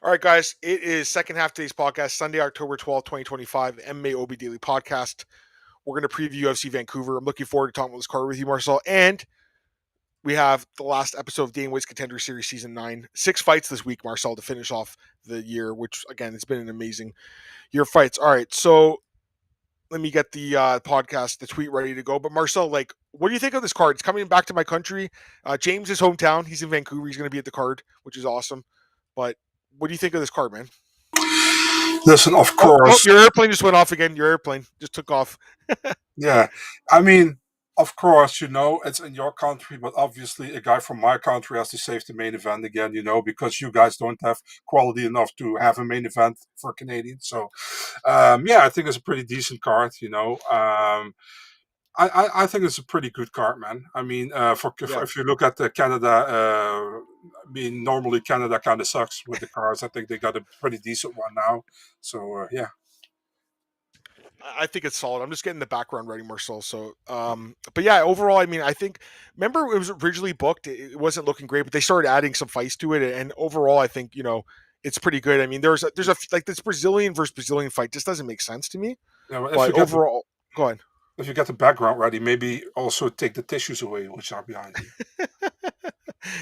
All right, guys, it is second half of today's podcast, Sunday, October 12th, 2025, MMAOB Daily Podcast. We're going to preview UFC Vancouver. I'm looking forward to talking about this card with you, Marcel. And we have the last episode of Dana White's Contender Series Season 9. 6 fights this week, Marcel, to finish off the year, which, again, it's been an amazing year of fights. All right, so let me get the podcast, the tweet ready to go. But, Marcel, what do you think of this card? It's coming back to my country. James' hometown. He's in Vancouver. He's going to be at the card, which is awesome. But what do you think of this card, man? Listen, of course. Your airplane just went off again. Your airplane just took off. Yeah. I mean, of course, it's in your country, but obviously a guy from my country has to save the main event again, because you guys don't have quality enough to have a main event for Canadians. So, I think it's a pretty decent card, I think it's a pretty good card, man. I mean, if you look at Canada, normally Canada kind of sucks with the cards. I think they got a pretty decent one now. So, yeah. I think it's solid. I'm just getting the background ready, Marcel. So, but yeah, overall, I mean, remember it was originally booked. It wasn't looking great, but they started adding some fights to it. And overall, I think, it's pretty good. I mean, there's this Brazilian versus Brazilian fight just doesn't make sense to me. Yeah, but overall, go ahead. If you get the background ready, maybe also take the tissues away, which are behind you.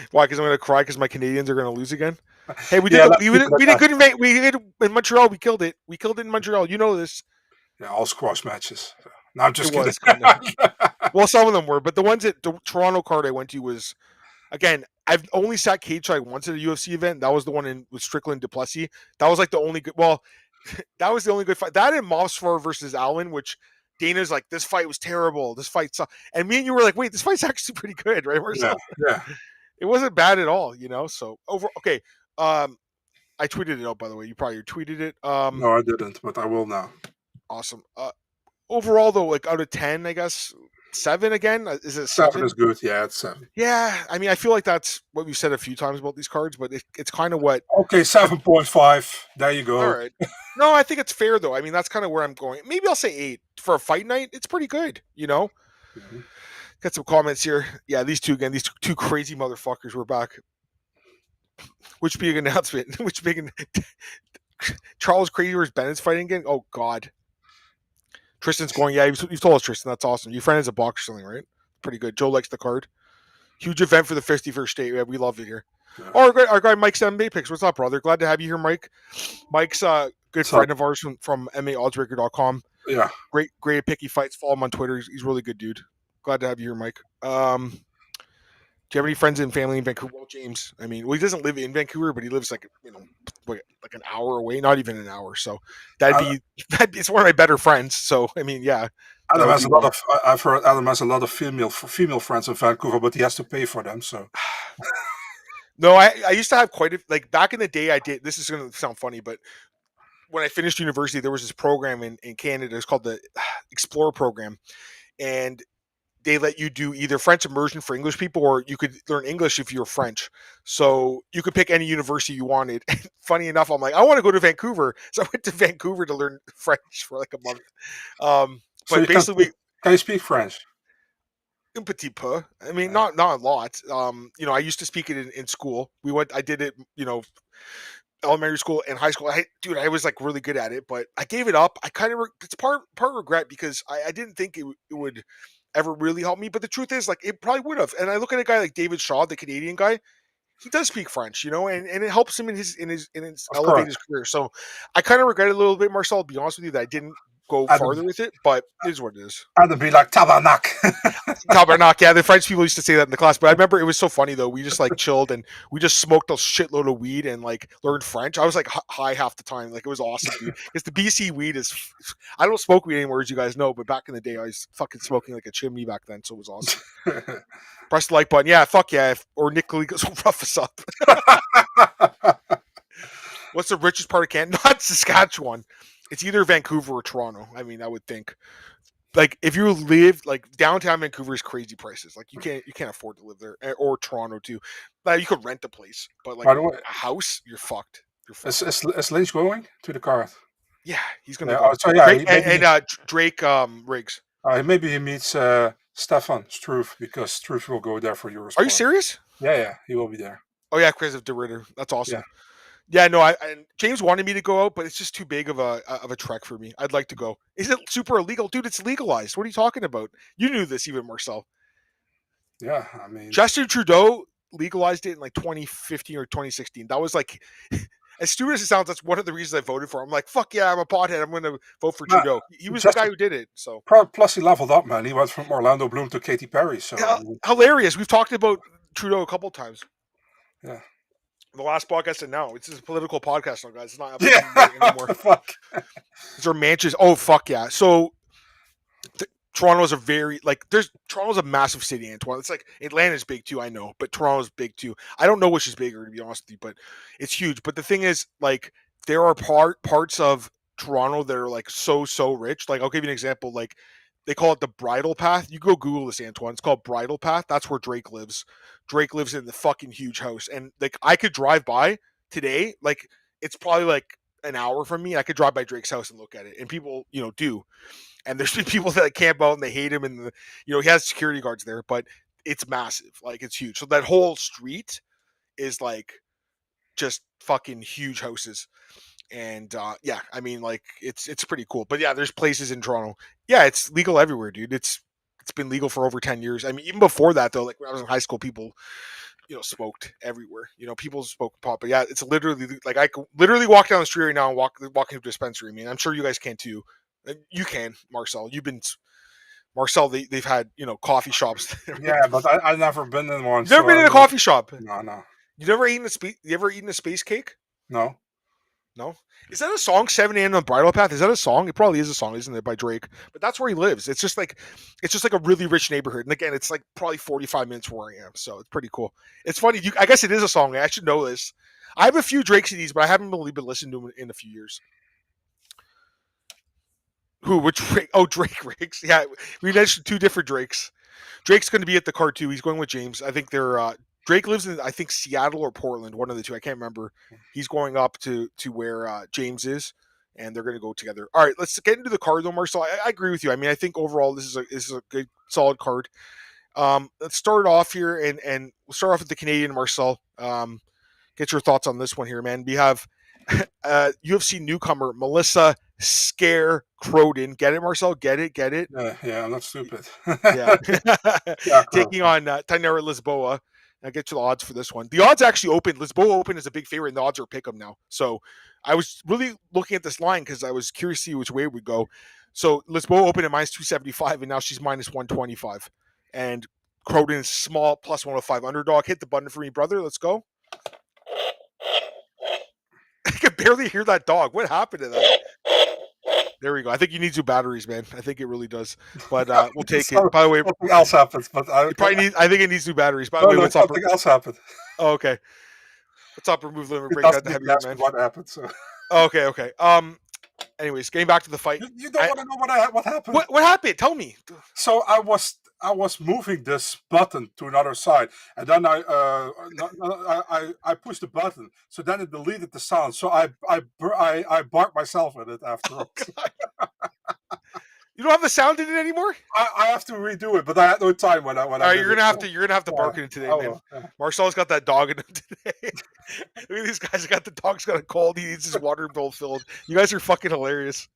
Why? Because I'm going to cry because my Canadians are going to lose again. Hey, we did good in Montreal. We killed it. We killed it in Montreal. You know this. Yeah, all squash matches. No, I'm just kidding. Well, some of them were, but the ones at the Toronto card I went to was, again, I've only sat cage side once at a UFC event. That was the one with Strickland Duplessis. That was the only good. Well, that was the only good fight. That and Mosfar versus Allen, which Dana's like, this fight was terrible. This fight sucked. And me and you were like, wait, this fight's actually pretty good, right? Yeah. It wasn't bad at all, So okay. I tweeted it out, by the way. You probably tweeted it. No, I didn't, but I will now. Awesome. Overall, though, out of 10, I guess 7 again. Is it 7? 7 is good. Yeah, it's 7. Yeah, I mean, I feel like that's what we've said a few times about these cards, but it's kind of what. Okay, 7.5. There you go. All right. No, I think it's fair though. I mean, that's kind of where I'm going. Maybe I'll say 8 for a fight night. It's pretty good, Mm-hmm. Got some comments here. Yeah, these two crazy motherfuckers were back. Which big announcement? Charles Crazy versus Bennett's fighting again? Oh God. Tristan's going, yeah, you've told us, Tristan. That's awesome. Your friend is a boxer, something, right? Pretty good. Joe likes the card. Huge event for the 51st state. Yeah, we love it here. Yeah. Oh, our guy Mike's NBA picks. What's up, brother? Glad to have you here, Mike. Mike's a good friend of ours from MMAOddsbreaker.com. Yeah. Great at picky fights. Follow him on Twitter. He's a really good dude. Glad to have you here, Mike. Do you have any friends and family in Vancouver? Well, James. I mean, he doesn't live in Vancouver, but he lives like an hour away, not even an hour. So it's one of my better friends. So I mean, yeah. Adam has a lot of. I've heard Adam has a lot of female friends in Vancouver, but he has to pay for them. So. No, I used to have quite back in the day. I did. This is going to sound funny, but when I finished university, there was this program in Canada. It's called the Explore program, and they let you do either French immersion for English people, or you could learn English if you're French. So you could pick any university you wanted. Funny enough, I'm like, I want to go to Vancouver. So I went to Vancouver to learn French for like a month. But basically, can you speak French? Un petit peu. I mean, not a lot. I used to speak it in school. I did it, elementary school and high school. I was like really good at it, but I gave it up. I kind of, it's part regret because I didn't think it would ever really help me, but the truth is, it probably would have. And I look at a guy like David Shaw, the Canadian guy. He does speak French, and it helps him in his elevate his career. So I kind of regret it a little bit, Marcel. To be honest with you, that I didn't go farther with it, but it is what it is. I'd be like tabarnak. Tabarnak, yeah. The French people used to say that in the class, but I remember it was so funny though. We just chilled and we just smoked a shitload of weed and learned French. I was high half the time. It was awesome, dude. Because the BC weed is. I don't smoke weed anymore, as you guys know, but back in the day, I was fucking smoking like a chimney back then, so it was awesome. Press the like button, yeah. Fuck yeah! Or Nick Kaligas will rough us up. What's the richest part of Canada? Not Saskatchewan. It's either Vancouver or Toronto. I mean, I would think. If you live downtown Vancouver is crazy prices. You can't afford to live there, or Toronto too. You could rent a place, but a house, you're fucked. Is Lynch going to the card? Yeah, he's gonna. Go. So yeah, Drake Riggs. Maybe he meets Stefan Struve because Struve will go there for Eurosport. Are you serious? Yeah, he will be there. Oh yeah, because of De Ritter. That's awesome. Yeah, no, and James wanted me to go out, but it's just too big of a trek for me. I'd like to go. Is it super illegal, dude? It's legalized. What are you talking about? You knew this even, Marcel. Yeah, I mean, Justin Trudeau legalized it in like 2015 or 2016. That was like, as stupid as it sounds, that's one of the reasons I voted for him. I'm like, fuck yeah, I'm a pothead. I'm going to vote for nah, Trudeau. He was the just guy who did it. So plus he leveled up, man. He went from Orlando Bloom to Katy Perry. So I mean, hilarious. We've talked about Trudeau a couple times. yeah, The last podcast and now it's a political podcast now, guys. It's not yeah. anymore. Fuck. These are Manchester. Oh fuck yeah. So Toronto's a very Toronto's a massive city, Antoine. It's like Atlanta's big too, I know, but Toronto's big too. I don't know which is bigger to be honest with you, but it's huge. But the thing is, like, there are parts of Toronto that are like so rich. Like, I'll give you an example. Like, they call it the Bridle Path. You go Google this, Antoine. It's called Bridle Path. That's where Drake lives. Drake lives in the fucking huge house, and like I could drive by today. Like, it's probably like an hour from me. I could drive by Drake's house and look at it, and people, do. And there's been people that camp out and they hate him, and he has security guards there, but it's massive, like it's huge. So that whole street is like just fucking huge houses, and yeah, I mean, like it's pretty cool. But yeah, there's places in Toronto. Yeah, it's legal everywhere, dude. It's been legal for over 10 years. I mean, even before that though, like when I was in high school, people smoked everywhere. People smoked pot, but yeah, it's literally like I could literally walk down the street right now and walk into a dispensary. I mean, I'm sure you guys can too. You can, Marcel. You've been Marcel. They've had coffee shops. Yeah, but I've never been in one. You've never been in a coffee shop. No. You never eaten You ever eaten a space cake? No. No. Is that a song? 7 a.m. on Bridle Path. Is that a song? It probably is a song, isn't it, by Drake? But that's where he lives. It's just like a really rich neighborhood. And again, it's like probably 45 minutes from where I am, so it's pretty cool. It's funny. I guess it is a song. I should know this. I have a few Drake CDs, but I haven't really been listening to them in a few years. Who? Which Drake? Oh, Drake Riggs. Yeah, we mentioned two different Drakes. Drake's going to be at the card too. He's going with James. I think they're Drake lives in Seattle or Portland, one of the two. I can't remember. He's going up to where James is, and they're going to go together. All right, let's get into the card though, Marcel. I agree with you. I mean, I think overall this is a good solid card. Let's start off here, and we'll start off with the Canadian, Marcel. Get your thoughts on this one here, man. We have UFC newcomer Melissa Scare Croden. Get it, Marcel? Get it? Yeah, I'm not stupid. Yeah. Yeah, Taking on Tainara Lisboa. I'll get to the odds for this one. The odds actually open. Lisboa open is a big favorite, and the odds are pick 'em now. So I was really looking at this line because I was curious to see which way it would go. So Lisboa opened at minus 275, and now she's minus 125. And Croden is small, plus 105 underdog. Hit the button for me, brother. Let's go. I can barely hear that dog. What happened to that? There we go. I think you need new batteries, man. I think it really does. But we'll take it. By the way, something else happens. But I think it needs new batteries. By the way, what's up? Something else happened. Oh, okay. What's up? Remove limit. Break out the heavy man. What happened? So. Okay. Anyways, getting back to the fight. You don't want to know what happened. What happened? Tell me. So I was moving this button to another side, and then I pushed the button. So then it deleted the sound. So I barked myself at it afterwards. Oh, you don't have the sound in it anymore? I have to redo it, but I had no time when I. You're gonna have to bark in it today, man. Yeah. Marcel's got that dog in him today. Look at these guys. The dog's got a cold. He needs his water bowl filled. You guys are fucking hilarious.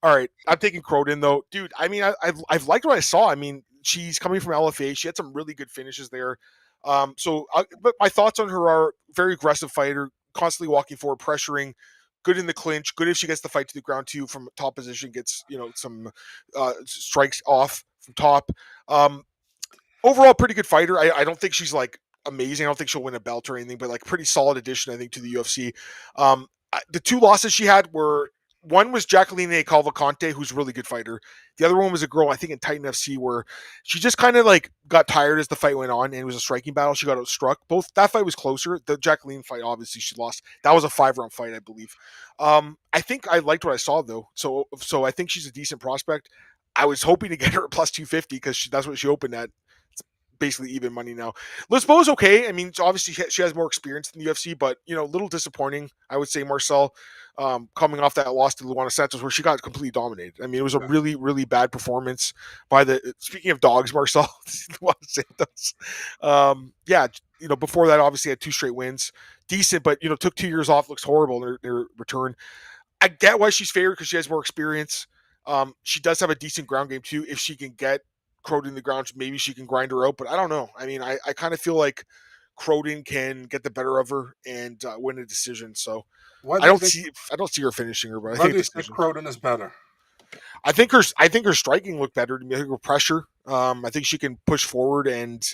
All right, I'm taking Croden though, dude. I mean, I've liked what I saw. I mean, she's coming from LFA. She had some really good finishes there. But my thoughts on her are very aggressive fighter, constantly walking forward, pressuring. Good in the clinch. Good if she gets the fight to the ground too from top position. Gets some strikes off from top. Overall, pretty good fighter. I don't think she's like amazing. I don't think she'll win a belt or anything, but like pretty solid addition, I think, to the UFC. The two losses she had were. One was Jacqueline Calvacante, who's a really good fighter. The other one was a girl, I think, in Titan FC, where she just kind of like got tired as the fight went on, and it was a striking battle. She got outstruck. That fight was closer. The Jacqueline fight, obviously, she lost. That was a 5-round fight, I believe. I think I liked what I saw, though. So I think she's a decent prospect. I was hoping to get her at plus 250 because that's what she opened at. It's basically even money now. Lisboa's okay. I mean, obviously she has more experience in the UFC, but a little disappointing, I would say, Marcel, coming off that loss to Luana Santos where she got completely dominated. I mean, it was a really, really bad performance by the. Speaking of dogs, Marcel, Luana Santos. Yeah, before that, obviously had 2 straight wins, decent, but took 2 years off. Looks horrible in their return. I get why she's favored because she has more experience. She does have a decent ground game too. If she can get Croden in the ground, maybe she can grind her out. But I don't know. I mean, I kind of feel like Croden can get the better of her and win a decision. So I don't see her finishing her. But I think do you think Croden is better? I think her striking looked better to me. I think her pressure. I think she can push forward and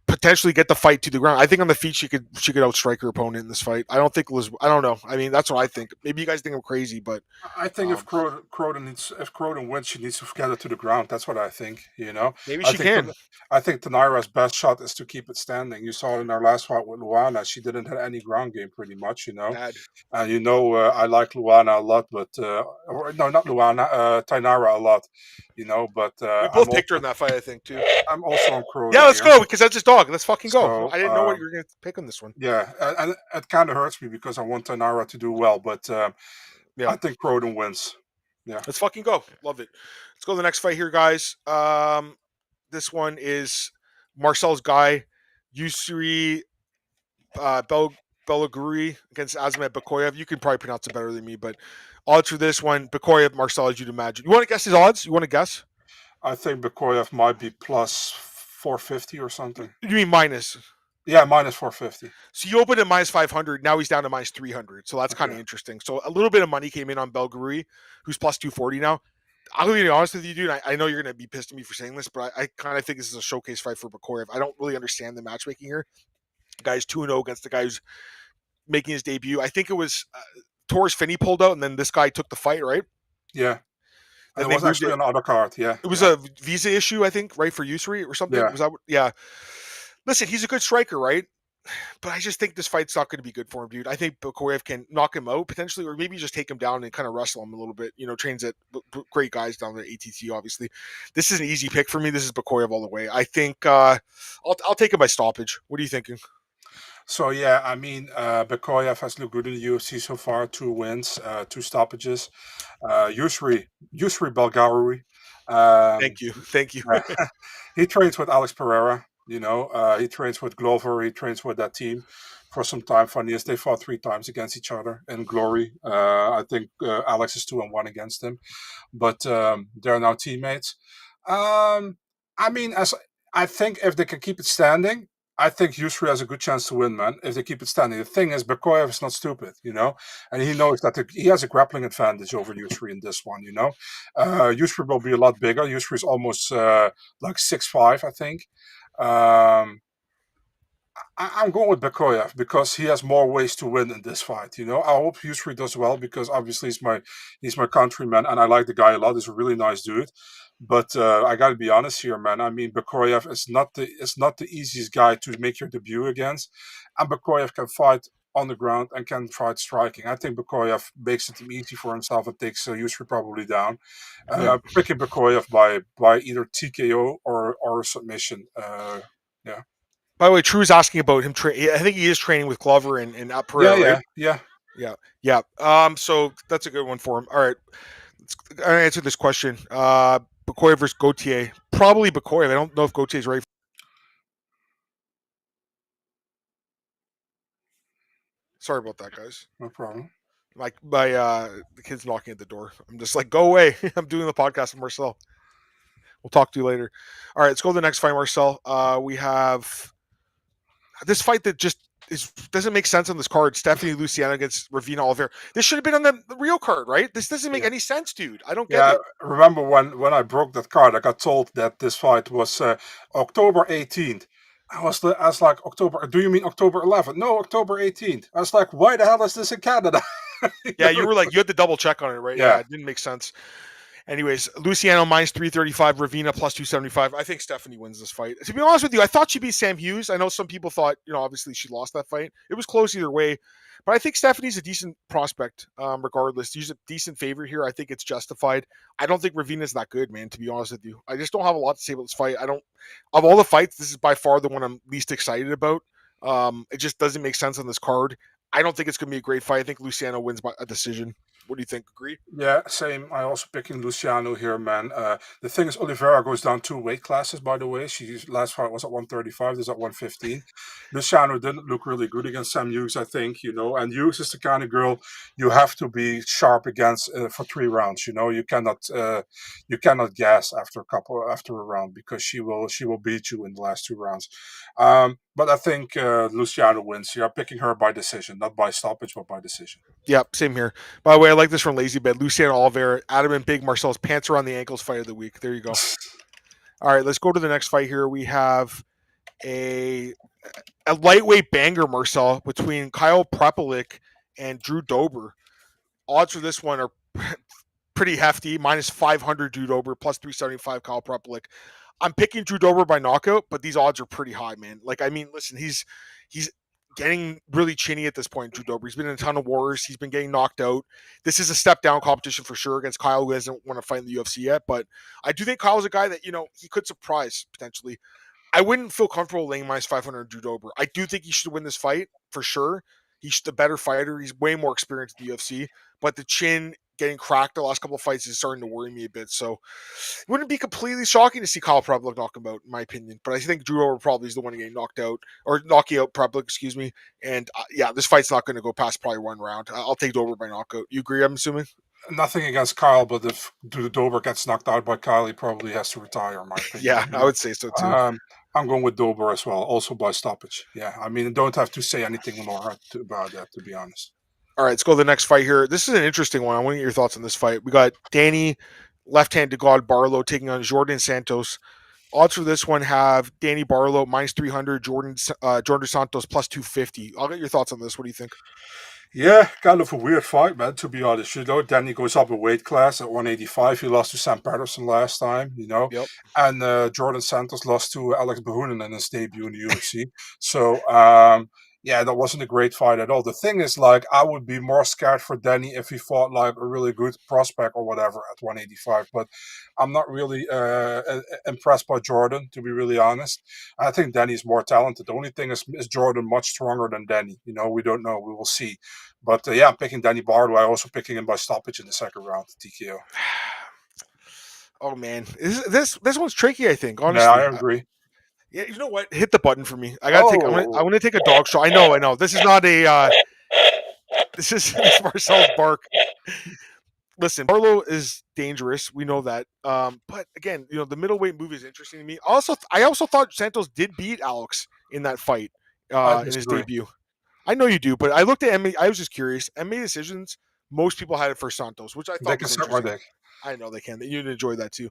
potentially get the fight to the ground. I think on the feet she could outstrike her opponent in this fight. I don't know. I mean, that's what I think. Maybe you guys think I'm crazy, but I think if Croden wins, she needs to get it to the ground. That's what I think. Maybe she can. I think Tainara's best shot is to keep it standing. You saw it in our last fight with Luana. She didn't have any ground game pretty much. Bad. And I like Luana a lot, but no, not Luana, Tainara a lot. But we both picked her in that fight, I think, too. I'm also on Croden. Yeah, let's go because that's his dog. Let's fucking go. So, I didn't know what you were going to pick on this one. Yeah, and it kind of hurts me because I want Tainara to do well, but I think Croden wins. Yeah, let's fucking go. Love it. Let's go to the next fight here, guys. This one is Marcel's guy, Yousri Belgaroui against Azamat Bekoev. You can probably pronounce it better than me, but odds for this one, Bekoev, Marcel, as you'd imagine. You want to guess his odds? You want to guess? I think Bekoev might be plus 450 or something. You mean minus? Yeah, minus 450. So you opened at minus 500. Now he's down to minus 300. So that's kind of interesting. So a little bit of money came in on Belgaroui, who's plus 240 now. I'll be honest with you, dude. I know you're going to be pissed at me for saying this, but I kind of think this is a showcase fight for Bekoev. I don't really understand the matchmaking here. The guy's 2-0 against the guy who's making his debut. I think it was Torres Finney pulled out, and then this guy took the fight, right? Yeah. And it was actually an undercard, yeah. It was a visa issue, I think, right, for Yousri or something? Yeah. Was that, yeah. Listen, he's a good striker, right? But I just think this fight's not going to be good for him, dude. I think Bekoev can knock him out, potentially, or maybe just take him down and kind of wrestle him a little bit. Trains at great guys down there, ATT, obviously. This is an easy pick for me. This is Bekoev all the way. I think I'll take him by stoppage. What are you thinking? So, yeah, I mean, Bekoev has looked good in the UFC so far. 2 wins, 2 stoppages. Yousri Belgaroui. Thank you. He trains with Alex Pereira. He trains with Glover. He trains with that team for some time. Funny is they fought 3 times against each other in Glory. I think Alex is 2-1 against him, but they're now teammates. I mean, I think if they can keep it standing, I think Yousri has a good chance to win, man, if they keep it standing. The thing is, Bekoev is not stupid, and he knows that he has a grappling advantage over Yousri in this one, Yousri will be a lot bigger. Yousri is almost like 6'5", I think. I'm going with Bekoev because he has more ways to win in this fight. I hope Yousri does well because obviously he's my countryman and I like the guy a lot. He's a really nice dude. But I got to be honest here, man. I mean, Bekoev is not the easiest guy to make your debut against, and Bekoev can fight on the ground and can fight striking. I think Bekoev makes it easy for himself and takes Yousri probably down. Picking Bekoev by either TKO or submission. Yeah. By the way, True's asking about him. I think he is training with Glover and Pereira. Yeah. So that's a good one for him. All right, I'm gonna answer this question. Bekoev versus Gauthier. Probably Bekoev. I don't know if Gauthier is ready. Sorry about that, guys. No problem. The kid's knocking at the door. I'm just like, go away. I'm doing the podcast with Marcel. We'll talk to you later. All right, let's go to the next fight, Marcel. We have this fight that just doesn't make sense on this card. Stephanie Luciano against Ravena Oliveira. This should have been on the real card, right? This doesn't make any sense, dude. I don't get it. Remember when I broke that card, I got told that this fight was October 18th. I was like, October, do you mean October 11th? No, October 18th. I was like, why the hell is this in Canada? Yeah, you were like, you had to double check on it, right? Yeah, it didn't make sense. Anyways, Luciano minus 335, Ravena plus 275. I think Stephanie wins this fight. To be honest with you, I thought she'd beat Sam Hughes. I know some people thought, obviously she lost that fight. It was close either way. But I think Stephanie's a decent prospect, regardless. She's a decent favorite here. I think it's justified. I don't think Ravena's that good, man, to be honest with you. I just don't have a lot to say about this fight. Of all the fights, this is by far the one I'm least excited about. It just doesn't make sense on this card. I don't think it's going to be a great fight. I think Luciano wins by a decision. What do you think? Agree? Yeah, same. I also picking Luciano here, man. The thing is, Oliveira goes down 2 weight classes, by the way. She's last fight was at 135, this is at 115. Luciano didn't look really good against Sam Hughes, I think, and Hughes is the kind of girl you have to be sharp against for 3 rounds. You cannot gas after a round because she will beat you in the last 2 rounds. But I think Luciano wins here. I'm picking her by decision, not by stoppage, but by decision. Yep, same here. By the way, I like this from Lazy Bed. Luciano Oliveira, Adam and Big Marcel's pants around the ankles fight of the week. There you go. All right, let's go to the next fight here. We have a lightweight banger, Marcel, between Kyle Prepolec and Drew Dober. Odds for this one are pretty hefty. Minus 500 Drew Dober, plus 375 Kyle Prepolec. I'm picking Drew Dober by knockout, but these odds are pretty high, man. Listen, he's getting really chinny at this point, Drew Dober. He's been in a ton of wars. He's been getting knocked out. This is a step down competition for sure against Kyle, who hasn't won a fight in the UFC yet. But I do think Kyle's a guy that, he could surprise potentially. I wouldn't feel comfortable laying minus 500 Drew Dober. I do think he should win this fight for sure. He's the better fighter. He's way more experienced in the UFC. But the chin getting cracked the last couple of fights is starting to worry me a bit. So it wouldn't be completely shocking to see Kyle Prepolec knock him out, in my opinion. But I think Drew Dober probably is the one getting knocked out, or knocking out Prepolec, excuse me. And this fight's not going to go past probably 1 round. I'll take Dober by knockout. You agree, I'm assuming? Nothing against Kyle, but if Dober gets knocked out by Kyle, he probably has to retire, in my opinion. Yeah, I would say so too. I'm going with Dober as well, also by stoppage. Yeah, I don't have to say anything more about that, to be honest. All right, let's go to the next fight here. This is an interesting one. I want to get your thoughts on this fight. We got Danny, left-handed god Barlow, taking on Jourdain Santos. Odds for this one have Danny Barlow minus 300, Jourdain Santos plus 250. I'll get your thoughts on this. What do you think? Yeah, kind of a weird fight, man, to be honest. Danny goes up a weight class at 185. He lost to Sam Patterson last time, Yep. And Jourdain Santos lost to Alex Behunin in his debut in the UFC. So, yeah, that wasn't a great fight at all. The thing is, I would be more scared for Danny if he fought a really good prospect or whatever at 185. But I'm not really impressed by Jourdain, to be really honest. I think Danny's more talented. The only thing is Jourdain much stronger than Danny? We don't know. We will see. But yeah, I'm picking Danny Barlow. I'm also picking him by stoppage in the second round, TKO. Oh man, this one's tricky. I think honestly. Yeah, I agree. Yeah, you know what? Hit the button for me. I gotta take. I'm gonna take a dog shot. I know. This is not a. This is Marcel's bark. Listen, Barlow is dangerous. We know that. But again, the middleweight move is interesting to me. I also thought Santos did beat Alex in that fight in his debut. I know you do, but I looked at MMA. I was just curious. MMA decisions. Most people had it for Santos, which I thought was interesting. I know they can. You'd enjoy that too.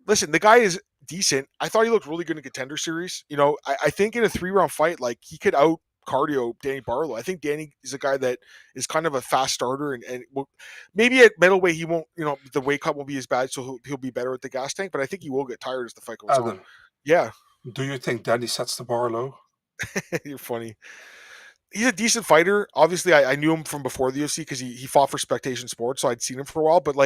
Listen, the guy is decent. I thought he looked really good in Contender Series. I think in a 3-round fight, he could out cardio Danny Barlow. I think Danny is a guy that is kind of a fast starter, and maybe at middleweight he won't. The weight cut won't be as bad, so he'll be better at the gas tank. But I think he will get tired as the fight goes on. Yeah. Do you think Danny sets the bar low? You're funny. He's a decent fighter. Obviously, I knew him from before the UFC because he fought for Spectation Sports, so I'd seen him for a while. But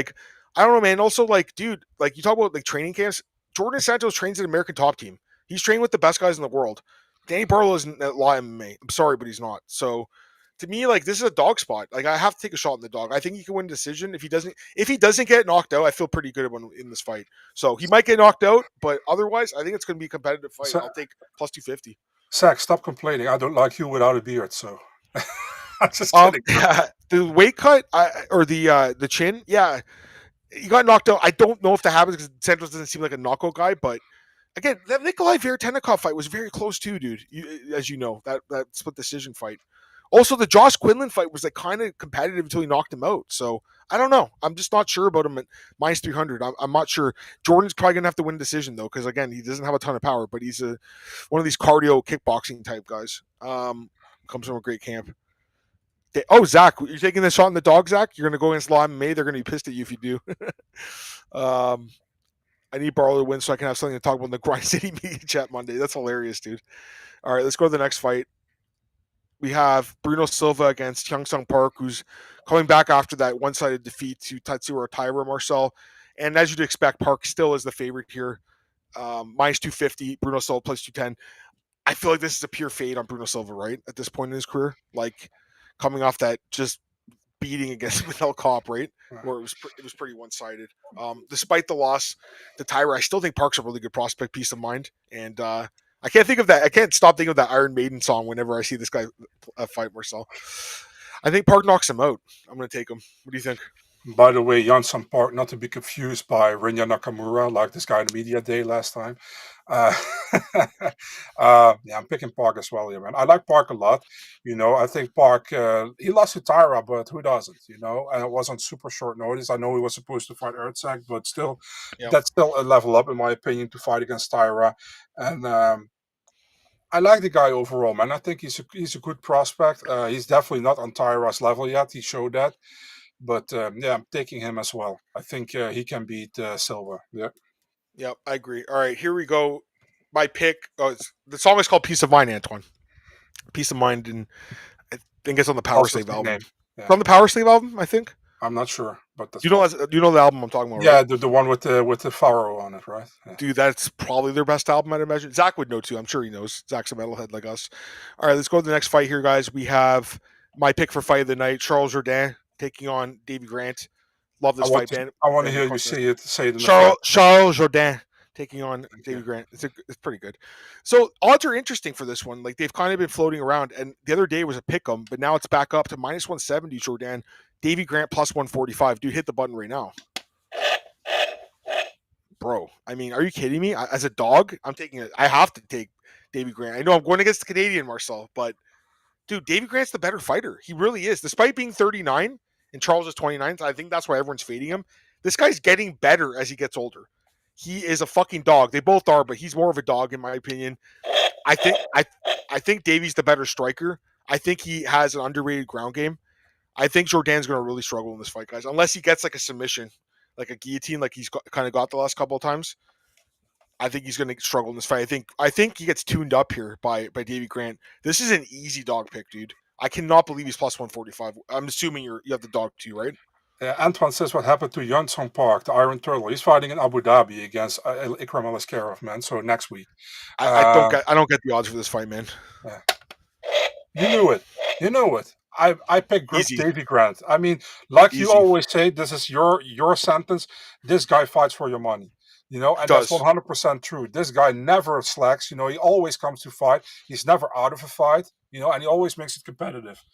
I don't know, man. Also, dude, you talk about training camps. Jourdain Santos trains at American Top Team. He's trained with the best guys in the world. Danny Barlow isn't at Law MMA. I'm sorry, but he's not. So to me, this is a dog spot. I have to take a shot in the dog. I think he can win a decision. If he doesn't get knocked out, I feel pretty good in this fight. So he might get knocked out, but otherwise, I think it's going to be a competitive fight. So, I'll take plus 250. Zach, stop complaining. I don't like you without a beard, so I'm just kidding. The weight cut or the chin, yeah, he got knocked out. I don't know if that happens because Santos doesn't seem like a knockout guy, but again, that Nikolai Veretennikov fight was very close too, dude. As you know, that split decision fight. Also, the Josh Quinlan fight was kind of competitive until he knocked him out. So I don't know. I'm just not sure about him at minus 300. I'm not sure. Jourdain's probably gonna have to win decision though, because again, he doesn't have a ton of power, but he's one of these cardio kickboxing type guys. Comes from a great camp. Zach, you're taking this shot in the dog, Zach? You're going to go against Law MMA? They're going to be pissed at you if you do. I need Barlow to win so I can have something to talk about in the Grind City Media Chat Monday. That's hilarious, dude. All right, let's go to the next fight. We have Bruno Silva against HyunSung Park, who's coming back after that one-sided defeat to Tatsuro Taira Marcel. And as you'd expect, Park still is the favorite here. Minus 250, Bruno Silva plus 210. I feel like this is a pure fade on Bruno Silva, right? At this point in his career. Like, coming off that just beating against Mikel Kopp, right? Where it was pretty one-sided. Despite the loss to Tyra, I still think Park's a really good prospect, peace of mind. And I can't think of that. I can't stop thinking of that Iron Maiden song whenever I see this guy fight Marcel. I think Park knocks him out. I'm going to take him. What do you think? By the way, HyunSung Park, not to be confused by Rinya Nakamura, like this guy in the media day last time. Yeah, I'm picking Park as well here, man. I like Park a lot. I think Park, he lost to Tyra, but who doesn't, And it was on super short notice. I know he was supposed to fight Ertzak, but still, That's still a level up, in my opinion, to fight against Tyra. And I like the guy overall, man. I think he's a good prospect. He's definitely not on Tyra's level yet. He showed that. But I'm taking him as well. I think he can beat Silva. Yeah. Yep, I agree. All right, here we go. My pick. The song is called "Peace of Mind," Antoine. Peace of Mind, and I think it's on the Power Slave album. Yeah. It's on the Power Slave album, I think. I'm not sure, but do you know the album I'm talking about? Yeah, right? the one with the Fiorot on it, right? Yeah. Dude, that's probably their best album, I'd imagine. Zach would know too. I'm sure he knows. Zach's a metalhead like us. All right, let's go to the next fight here, guys. We have my pick for fight of the night: Charles Jourdain taking on Davey Grant. Love this fight, man. I want to hear you say it. Charles Jourdain taking on Davey Grant. It's pretty good. So odds are interesting for this one. Like, they've kind of been floating around, and the other day was a pick 'em, but now it's back up to minus 170 Jourdain. Davey Grant plus 145. Dude, hit the button right now. Bro, I mean, are you kidding me? As a dog, I have to take Davey Grant. I know I'm going against the Canadian Marcel, but dude, Davey Grant's the better fighter. He really is. Despite being 39 and Charles is 29, I think that's why everyone's fading him. This guy's getting better as he gets older. He is a fucking dog. They both are, but he's more of a dog in my opinion. I think Davey's the better striker. I think he has an underrated ground game. I think Jourdain's going to really struggle in this fight, guys, unless he gets like a submission, like a guillotine, like he's kind of got the last couple of times. I think he's going to struggle in this fight. I think he gets tuned up here by Davey Grant. This is an easy dog pick, dude. I cannot believe he's plus 145. I'm assuming you have the dog too, right? Antoine says what happened to HyunSung Park, the Iron Turtle. He's fighting in Abu Dhabi against Ikram Alaskarov, man. So next week. I don't get the odds for this fight, man. Yeah. You knew it. I picked Davey Grant. I mean, like Easy. You always say, this is your sentence. This guy fights for your money. And that's 100% true. This guy never slacks. He always comes to fight. He's never out of a fight. And he always makes it competitive.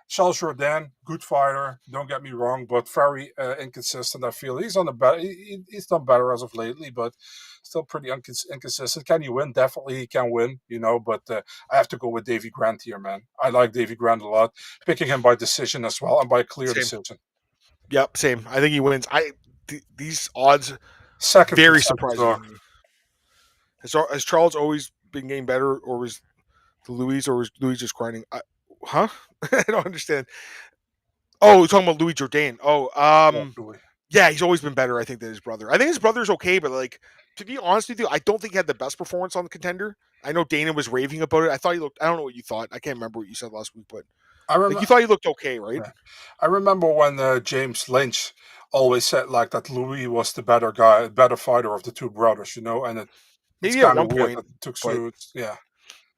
Charles Jourdain, good fighter. Don't get me wrong, but very inconsistent. I feel he's on the better. He's done better as of lately, but still pretty inconsistent. Can he win? Definitely, he can win. But I have to go with Davey Grant here, man. I like Davey Grant a lot. Picking him by decision as well, and by clear decision. Yep, same. I think he wins. These odds. Very surprising. Has Charles always been getting better, or was Louis just grinding? I don't understand. Oh, you're talking about Louis Jourdain. Yeah, he's always been better, I think, than his brother. I think his brother's okay, but like, to be honest with you, I don't think he had the best performance on the Contender. I know Dana was raving about it. I thought he looked. I don't know what you thought. I can't remember what you said last week, but you thought he looked okay, right? I remember when James Lynch always said like that Louis was the better guy, better fighter of the two brothers, and maybe at one point it took yeah.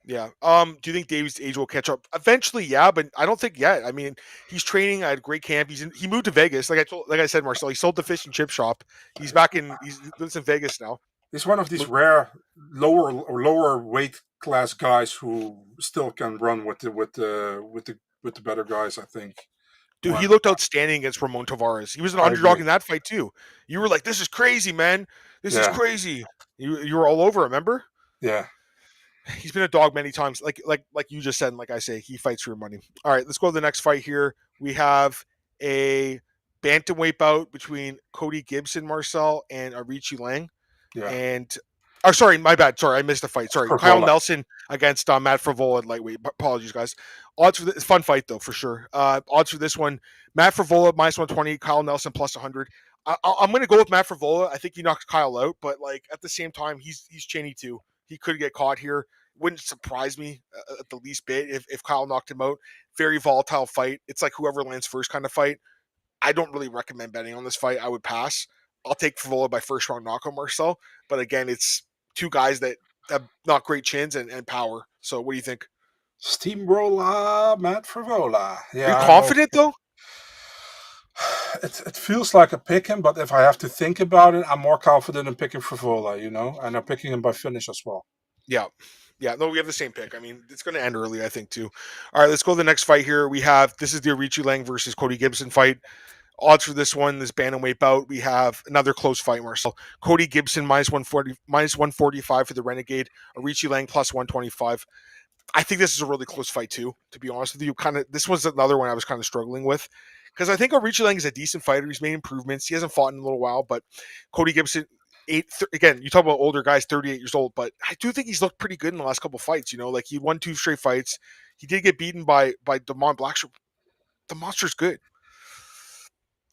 Yeah. Do you think Dave's age will catch up eventually? Yeah, but I don't think yet. I mean, he's training at a great camp. He moved to Vegas. Like I said, Marcel, he sold the fish and chip shop. He lives in Vegas now. He's one of these rare lower weight class guys who still can run with the better guys, I think. Dude, he looked outstanding against Ramon Tavares. He was an underdog in that fight too. You were like, "This is crazy, man. This is crazy." You were all over, remember? Yeah. He's been a dog many times. Like you just said, and like I say, he fights for your money. All right, let's go to the next fight here. We have a bantamweight bout between Cody Gibson, Marcel, and Aoriqileng. Yeah. And Oh, sorry, my bad. Sorry, I missed the fight. Sorry, Kyle Frevola. Nelson against Matt Frevola at lightweight. Apologies, guys. Odds for this fun fight though, for sure. Odds for this one: Matt Frevola minus 120, Kyle Nelson plus 100. I'm going to go with Matt Frevola. I think he knocks Kyle out, but like at the same time, he's chainy too. He could get caught here. Wouldn't surprise me at the least bit if Kyle knocked him out. Very volatile fight. It's like whoever lands first kind of fight. I don't really recommend betting on this fight. I would pass. I'll take Frevola by first round knockout, Marcel. But again, it's two guys that have not great chins and power. So what do you think? Steamroller Matt Frevola. Are you Yeah, I'm confident though? It feels like a pick him, but if I have to think about it, I'm more confident in picking Frevola, and I'm picking him by finish as well. Yeah. Yeah, no, we have the same pick. I mean, it's going to end early, I think, too. All right, let's go to the next fight here. This is the Aoriqileng versus Cody Gibson fight. Odds for this one, this bantamweight bout, we have another close fight, Marcel. Cody Gibson minus 140, minus 145 for the Renegade. Aoriqileng plus 125. I think this is a really close fight too, to be honest with you. This was another one I was kind of struggling with because I think Aoriqileng is a decent fighter. He's made improvements. He hasn't fought in a little while, but Cody Gibson, again, you talk about older guys, 38 years old, but I do think he's looked pretty good in the last couple of fights. Like he won 2 straight fights. He did get beaten by Damon Blackshaw. The monster's good.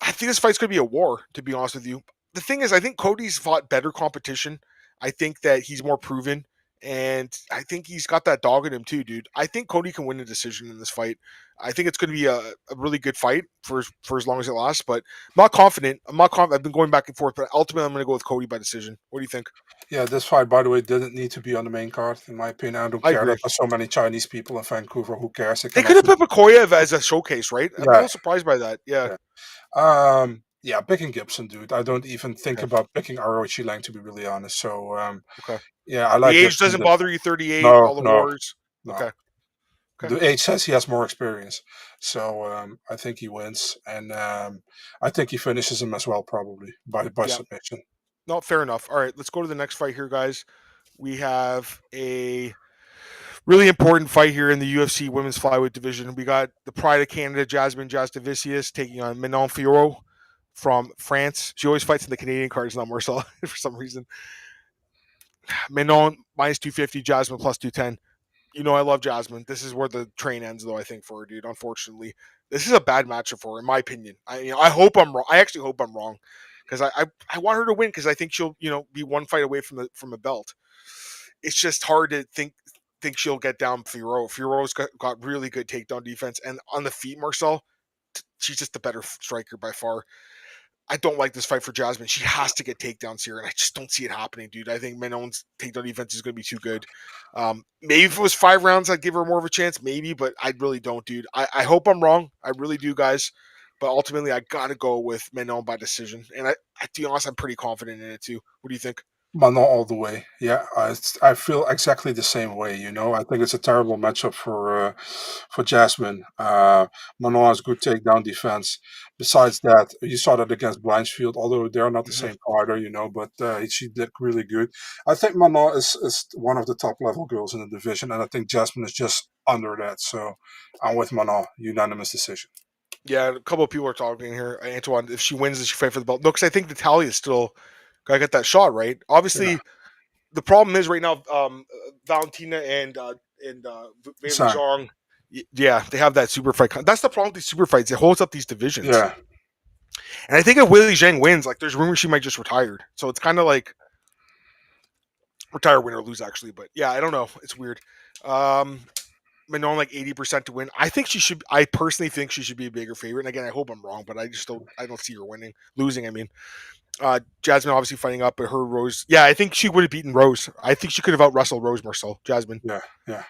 I think this fight's going to be a war, to be honest with you. The thing is, I think Cody's fought better competition. I think that he's more proven, and I think he's got that dog in him too, dude. I think Cody can win a decision in this fight. I think it's going to be a really good fight for as long as it lasts, but I'm not confident. I've been going back and forth, but ultimately I'm going to go with Cody by decision. What do you think? Yeah, this fight, by the way, didn't need to be on the main card, in my opinion. I don't I care agree. that there's so many Chinese people in Vancouver. Who cares? They could have put Bekoev as a showcase, right? I'm a Yeah. little surprised by that. Yeah. Yeah, picking Gibson, dude. I don't even think about picking Aoriqileng, to be really honest. So, Okay. yeah, I like the age Gibson doesn't bother you. 38, No, all the no, wars. no. Okay. The age says he has more experience, so I think he wins, and I think he finishes him as well, probably by Yeah. submission. No, fair enough. All right, let's go to the next fight here, guys. We have a really important fight here in the UFC women's flyweight division. We got the pride of Canada, Jasmine Jasudavicius, taking on Manon Fiorot from France. She always fights in the Canadian cards now, Marcel, for some reason. Manon minus 250, Jasmine plus 210. I love Jasmine. This is where the train ends, though, I think, for her, dude. Unfortunately, this is a bad matchup for her, in my opinion. I hope I'm wrong. I actually hope I'm wrong because I want her to win because I think she'll be one fight away from a belt. It's just hard to think she'll get down Fiorot. Fiorot's got really good takedown defense, and on the feet, Marcel, she's just the better striker by far. I don't like this fight for Jasmine. She has to get takedowns here, and I just don't see it happening, dude. I think Manon's takedown defense is going to be too good. Maybe if it was 5 rounds, I'd give her more of a chance, maybe, but I really don't, dude. I hope I'm wrong. I really do, guys. But ultimately, I got to go with Manon by decision. And to be honest, I'm pretty confident in it, too. What do you think? Manon all the way. Yeah, I feel exactly the same way. I think it's a terrible matchup for Jasmine. Manon has good takedown defense. Besides that, you saw that against Blanchfield, although they're not the same fighter, but she did really good. I think Manon is one of the top level girls in the division, and I think Jasmine is just under that. So I'm with Manon, unanimous decision. Yeah, a couple of people are talking here. Antoine, if she wins, does she fight for the belt? No, because I think Natalia is still got to get that shot, right? Obviously, the problem is right now, Valentina and Zhang, yeah, they have that super fight. That's the problem with these super fights. It holds up these divisions. Yeah. And I think if Weili Zhang wins, like there's rumors she might just retire. So it's kind of like retire, win or lose, actually. But yeah, I don't know. It's weird. Manon like 80% to win. I personally think she should be a bigger favorite. And again, I hope I'm wrong, but I don't see her losing. I mean, Jasmine obviously fighting up, but her Rose. Yeah, I think she would have beaten Rose. I think she could have out wrestled Rose Marcel. Jasmine. Yeah.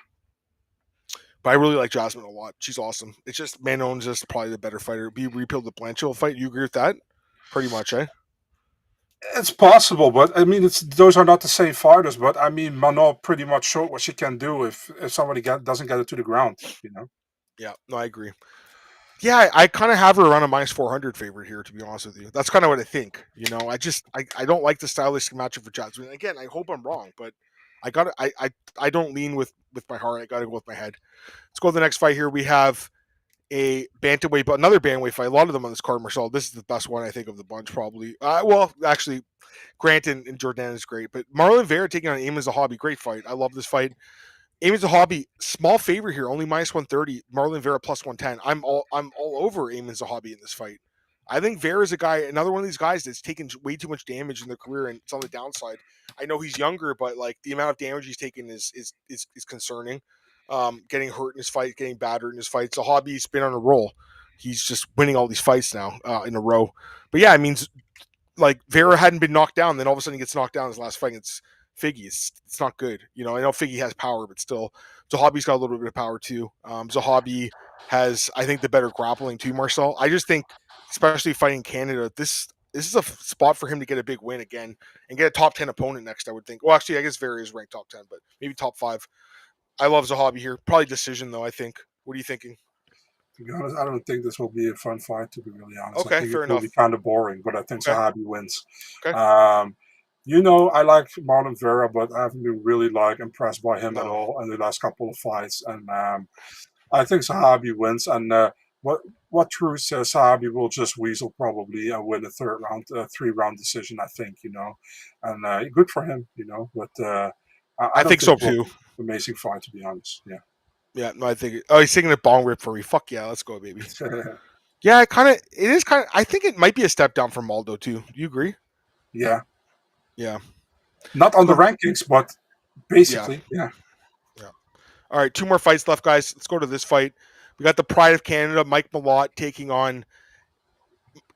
But I really like Jasmine a lot. She's awesome. It's just Manon's just probably the better fighter. Be repealed the Blanchfield fight. You agree with that? Pretty much, eh? It's possible, but I mean, those are not the same fighters. But I mean, Manon pretty much showed what she can do if somebody doesn't get it to the ground. Yeah, no, I agree. Yeah, I kind of have her around a minus 400 favorite here, to be honest with you. That's kind of what I think. I don't like the stylistic matchup for Jasmine. Again, I hope I'm wrong, but I don't lean with my heart. I got to go with my head. Let's go to the next fight here. We have a bantamweight, but another bantamweight fight. A lot of them on this card, Marcel. This is the best one I think of the bunch, probably. Well, actually, Grant and Jourdain is great, but Marlon Vera taking on Amin Zahabi, great fight. I love this fight. Amin Zahabi, small favor here, only minus 130. Marlon Vera plus 110. I'm all over Amin Zahabi in this fight. I think Vera is a guy, another one of these guys that's taken way too much damage in their career, and it's on the downside. I know he's younger, but like the amount of damage he's taken is concerning. Getting hurt in his fight, getting battered in his fights. Zahabi's been on a roll. He's just winning all these fights now in a row. But yeah, I mean, like Vera hadn't been knocked down, then all of a sudden he gets knocked down in his last fight. It's Figgy. It's not good. You know, I know Figgy has power, but still, Zahabi's got a little bit of power too. Zahabi has, I think, the better grappling too, Marcel. I just think, especially fighting Canada, this is a spot for him to get a big win again and get a top 10 opponent next, I would think. Well, actually, I guess Vera is ranked top 10, but maybe top 5. I love Zahabi here. Probably decision, though, I think. What are you thinking? To be honest, I don't think this will be a fun fight, to be really honest. Okay, I think fair it will enough. be kind of boring, but I think Zahabi wins. Okay. You know, I like Marlon Vera, but I haven't been really impressed by him at all in the last couple of fights. And I think Zahabi wins. And what True says, Zahabi will just weasel probably and win a 3-round decision, I think, you know. And good for him, you know. But I think so too. Amazing fight, to be honest. Yeah. Yeah, no, I think. Oh, he's singing a bong rip for me. Fuck yeah, let's go, baby. Yeah, it is kind of. I think it might be a step down from Maldo too. Do you agree? Yeah. Yeah. Not on the rankings, but basically, yeah. All right, 2 more fights left, guys. Let's go to this fight. We got the Pride of Canada, Mike Malott taking on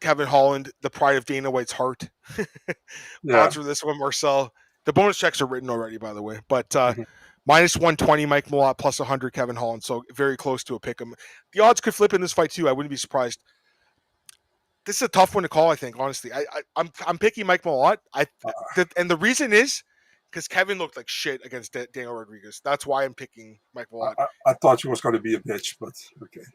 Kevin Holland, the Pride of Dana White's heart. Odds for this one, Marcel. The bonus checks are written already, by the way. But minus 120, Mike Malott, plus 100, Kevin Holland. So very close to a pick 'em. The odds could flip in this fight too. I wouldn't be surprised. This is a tough one to call, I think, honestly. I'm picking Mike Malott. And the reason is because Kevin looked like shit against Daniel Rodriguez. That's why I'm picking Mike Malott. I thought you was going to be a bitch, but okay.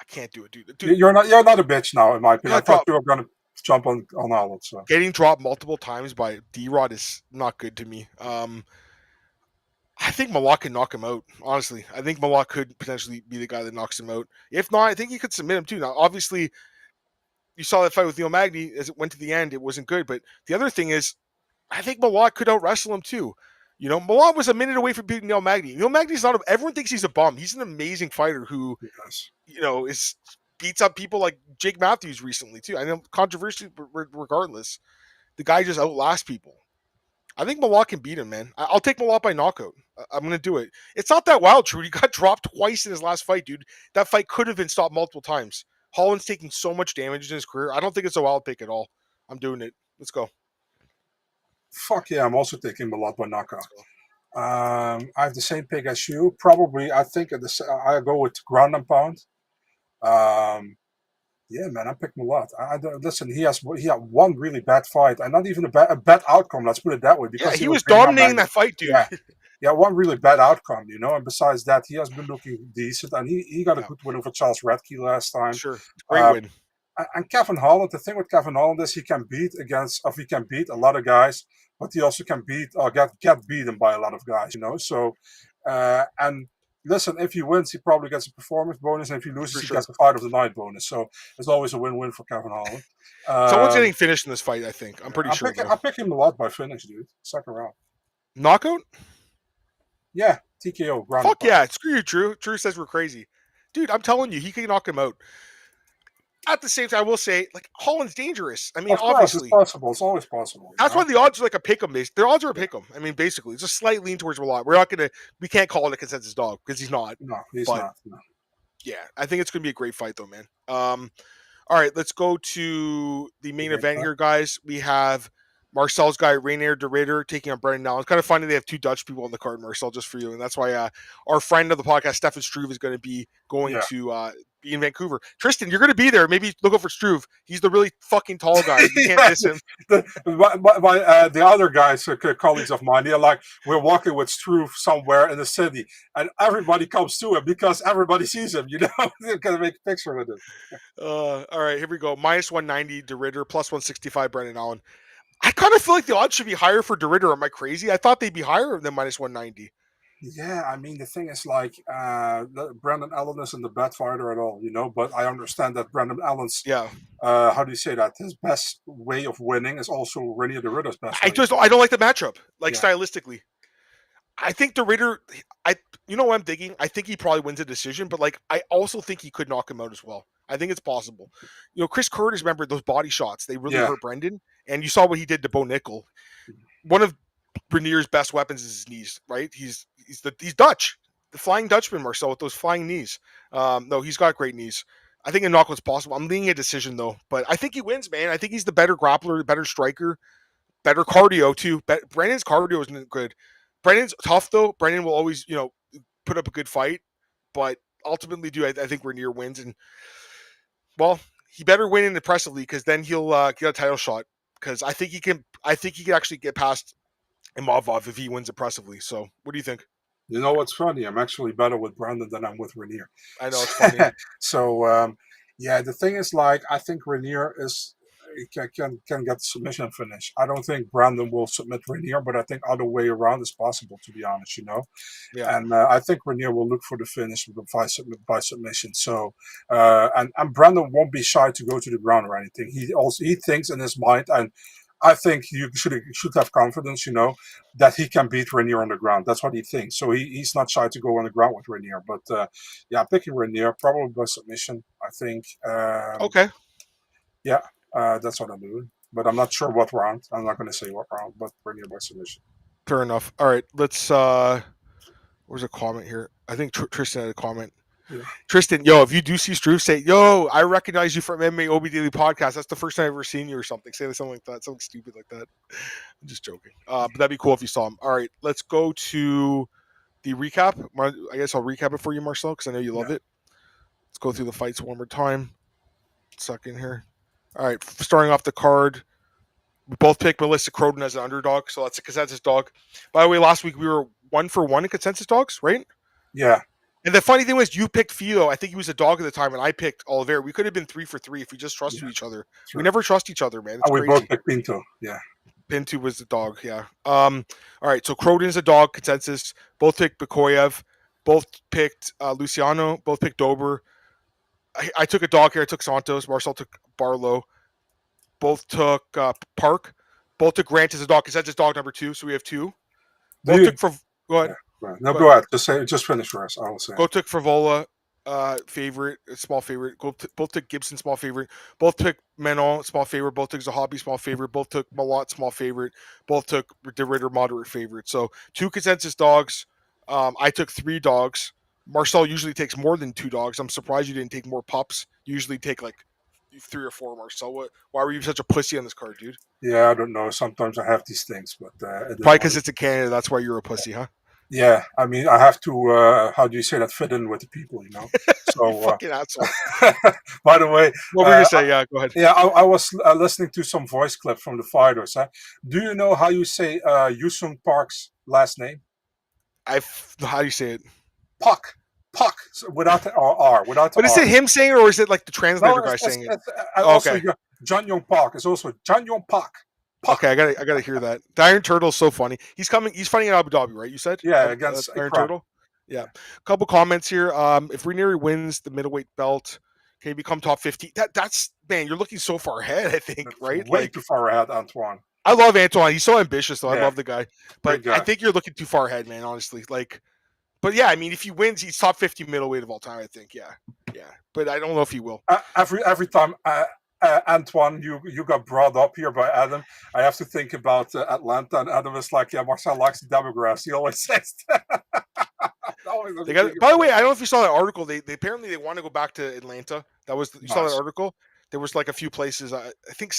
I can't do it, dude. You're not a bitch now, in my opinion. I thought you were going to jump on Holland. So. Getting dropped multiple times by D-Rod is not good to me. I think Malott can knock him out, honestly. I think Malott could potentially be the guy that knocks him out. If not, I think he could submit him too. Now, obviously, you saw that fight with Neil Magny as it went to the end. It wasn't good. But the other thing is, I think Malott could out-wrestle him too. You know, Malott was a minute away from beating Neil Magny. Neil Magny's not everyone thinks he's a bum. He's an amazing fighter who, you know, beats up people like Jake Matthews recently too. I know, controversial regardless. The guy just outlasts people. I think Malott can beat him, man. I'll take Malott by knockout. I'm going to do it. It's not that wild, Trudy. He got dropped twice in his last fight, dude. That fight could have been stopped multiple times. Holland's taking so much damage in his career. I don't think it's a wild pick at all. I'm doing it. Let's go. Fuck yeah, I'm also taking Malott by knockout. I have the same pick as you. Probably, I think I go with ground and pound. Yeah, man, I picked Malott. Listen, he had one really bad fight, and not even a bad outcome. Let's put it that way. Because he was dominating that fight, dude. Yeah, one really bad outcome, you know. And besides that, he has been looking decent, and he got a good win over Charles Radke last time. Sure, great win. And Kevin Holland, the thing with Kevin Holland is he can beat a lot of guys, but he also can beat or get beaten by a lot of guys, you know. So, and listen, if he wins, he probably gets a performance bonus, and if he loses, he gets a fight of the night bonus. So it's always a win-win for Kevin Holland. Someone's getting finished in this fight, I think. I'm pretty sure. I'm picking Malott by finish, dude. Second round. Knockout? Yeah, TKO. Fuck yeah. Screw you, Drew. Drew says we're crazy. Dude, I'm telling you, he can knock him out. At the same time, I will say, like, Holland's dangerous. I mean, obviously. It's possible. It's always possible. That's why the odds are like a pick 'em. Their odds are a pick 'em. I mean, basically, it's a slight lean towards Malott. We can't call it a consensus dog because he's not. No, he's not. No. Yeah, I think it's going to be a great fight, though, man. All right, let's go to the main event here, guys. We have Marcel's guy, Reinier de Ridder, taking on Brendan Allen. It's kind of funny they have 2 Dutch people on the card, Marcel, just for you. And that's why our friend of the podcast, Stefan Struve, is going to be going to be in Vancouver. Tristan, you're going to be there. Maybe look out for Struve. He's the really fucking tall guy. You can't miss him. The other guys, colleagues of mine, they're like, we're walking with Struve somewhere in the city, and everybody comes to him because everybody sees him, you know? They're going to make a picture with him. All right, here we go. Minus 190, de Ridder, plus 165, Brendan Allen. I kind of feel like the odds should be higher for de Ridder. Am I crazy? I thought they'd be higher than minus 190. Yeah, I mean, the thing is, like, Brandon Allen isn't the bad fighter at all, but I understand that Brandon Allen's, Yeah. how do you say that? His best way of winning is also Renier de Ridder's best way. I don't like the matchup, like Yeah. stylistically. I think the Ritter, you know what I'm thinking? I think he probably wins a decision, but like I also think he could knock him out as well. I think it's possible. Chris Curtis, remember those body shots? They really Yeah. hurt Brendan, and you saw what he did to Bo Nickel. One of Renier's best weapons is his knees, right? He's Dutch, the Flying Dutchman, Marcel, with those flying knees. No, he's got great knees. I think a knock was possible. I'm leaning a decision though, but I think he wins, man. I think he's the better grappler, the better striker, better cardio too. Brandon's cardio isn't good. Brandon's tough though. Brandon will always, put up a good fight, but ultimately, I think Renier wins, and well, he better win impressively because then he'll get a title shot. Because I think he can. I think he can actually get past Imavov if he wins impressively. So, what do you think? You know what's funny? I'm actually better with Brandon than I'm with Renier. I know it's funny. So, yeah, the thing is, like, I think Renier can get the submission finish. I don't think Brandon will submit Renier, but I think other way around is possible, to be honest, Yeah. And I think Renier will look for the finish by submission. So, and Brandon won't be shy to go to the ground or anything. He thinks in his mind, and I think you should have confidence, that he can beat Renier on the ground. That's what he thinks. So he's not shy to go on the ground with Renier. But yeah, picking Renier probably by submission. I think. Okay. Yeah, that's what I'm doing. But I'm not sure what round. I'm not going to say what round, but Renier by submission. Fair enough. All right. Let's. Where's a comment here? I think Tristan had a comment. Yeah. Tristan, yo, if you do see Struve, say, yo, I recognize you from MMAOB Daily Podcast. That's the first time I've ever seen you or something. Say something like that. Something stupid like that. I'm just joking. But that'd be cool if you saw him. All right, let's go to the recap. I guess I'll recap it for you, Marcel, because I know you love it. Let's go through the fights one more time. Second here. All right, starting off the card, we both picked Melissa Croden as an underdog, so that's a consensus dog. By the way, last week we were 1-for-1 in consensus dogs, right? Yeah. And the funny thing was, you picked Fiorot. I think he was a dog at the time, and I picked Oliveira. We could have been 3-for-3 if we just trusted each other. Sure. We never trust each other, man. It's we crazy. Both picked Pinto. Yeah. Pinto was the dog. Yeah. All right. So Croden's a dog consensus. Both picked Bekoev. Both picked Luciano. Both picked Dober. I took a dog here. I took Santos. Marcel took Barlow. Both took Park. Both took Grant as a dog consensus dog number 2. So we have 2. Both took for. Go ahead. Yeah. Right. No, go ahead. Just finish for us. I will say. Both took Frevola, favorite, small favorite. Both took Gibson, small favorite. Both took Manon, small favorite. Both took Zahabi, small favorite. Both took Malott, small favorite. Both took De Ritter, moderate favorite. So 2 consensus dogs. I took 3 dogs. Marcel usually takes more than 2 dogs. I'm surprised you didn't take more pups. You usually take like 3 or 4, Marcel. Why were you such a pussy on this card, dude? Yeah, I don't know. Sometimes I have these things, but probably because it's in Canada. That's why you're a pussy, huh? Yeah, I mean, I have to. How do you say that? Fit in with the people, So, fucking asshole. By the way, what were you say? Yeah, go ahead. Yeah, I was listening to some voice clip from the fighters. Huh? Do you know how you say HyunSung Park's last name? How do you say it? Puck. So without the R. Without the But is it him saying it, or is it like the translator guy saying it? Also, John Young Park is also John Young Park. Okay, I gotta hear that. The Iron Turtle's so funny. He's fighting in Abu Dhabi, right? You said? Yeah, against Iron Turtle. Yeah. A couple comments here. If Ranieri wins the middleweight belt, can he become top 15? That's man, you're looking so far ahead, I think, right? Way too far ahead, Antoine. I love Antoine. He's so ambitious, though. I love the guy. But I think you're looking too far ahead, man, honestly. But yeah, I mean, if he wins, he's top 50 middleweight of all time, I think. Yeah. But I don't know if he will. Every time Antoine, you got brought up here by Adam, I have to think about Atlanta, and Adam is like, yeah, Marcel likes the demographics. He always says that. By the way, I don't know if you saw that article. They apparently they want to go back to Atlanta. That was you saw that article. There was like a few places. I think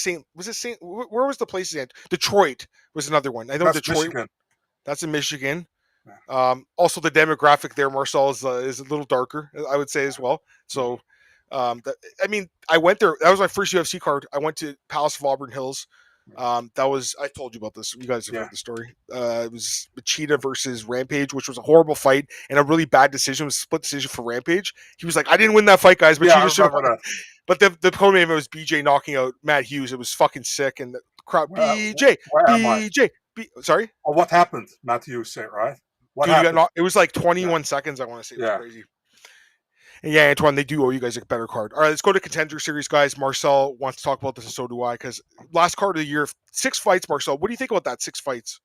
where was the place? Detroit was another one. I know Detroit. Michigan. That's in Michigan. Also, the demographic there, Marcel, is a little darker, I would say as well. So, I mean, I went there. That was my first UFC card. I went to Palace of Auburn Hills. That was I told you about this. You guys have heard the story. It was Cheetah versus Rampage, which was a horrible fight and a really bad decision. It was a split decision for Rampage. He was like, "I didn't win that fight, guys, but Cheetah should have." But the co-main event was BJ knocking out Matt Hughes. It was fucking sick, and the crowd BJ. Sorry. Oh, what happened? Matt Hughes said, right? What Dude, happened? it was like 21 seconds, I want to say. It was crazy. And yeah, Antoine, they do owe you guys a better card. All right, let's go to Contender Series, guys. Marcel wants to talk about this, and so do I, because last card of the year, 6 fights, Marcel. What do you think about that, 6 fights?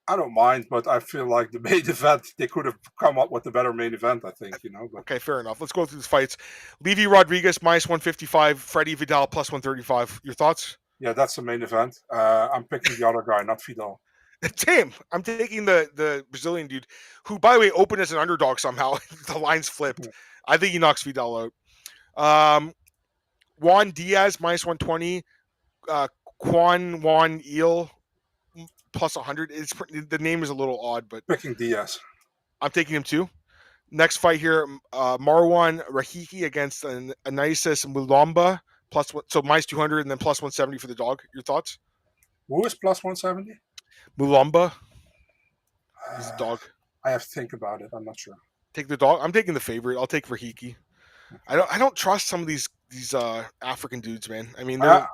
I don't mind, but I feel like the main event, they could have come up with a better main event, I think, But... Okay, fair enough. Let's go through the fights. Levy Rodriguez, minus 155. Freddie Vidal, plus 135. Your thoughts? Yeah, that's the main event. I'm picking the other guy, not Vidal. Damn, I'm taking the Brazilian dude, who, by the way, opened as an underdog somehow. The line's flipped. I think he knocks Vidal out. Juan Diaz, minus 120. Juan Eel, plus 100. The name is a little odd, but... Picking Diaz. I'm taking him too. Next fight here, Marwan Rahiki against Anisis Mulamba, so minus 200 and then plus 170 for the dog. Your thoughts? Who is plus 170? Mulamba. He's a dog. I have to think about it. I'm not sure. Take the dog. I'm taking the favorite. I'll take Rahiki. I don't trust some of these African dudes, man. I mean, they're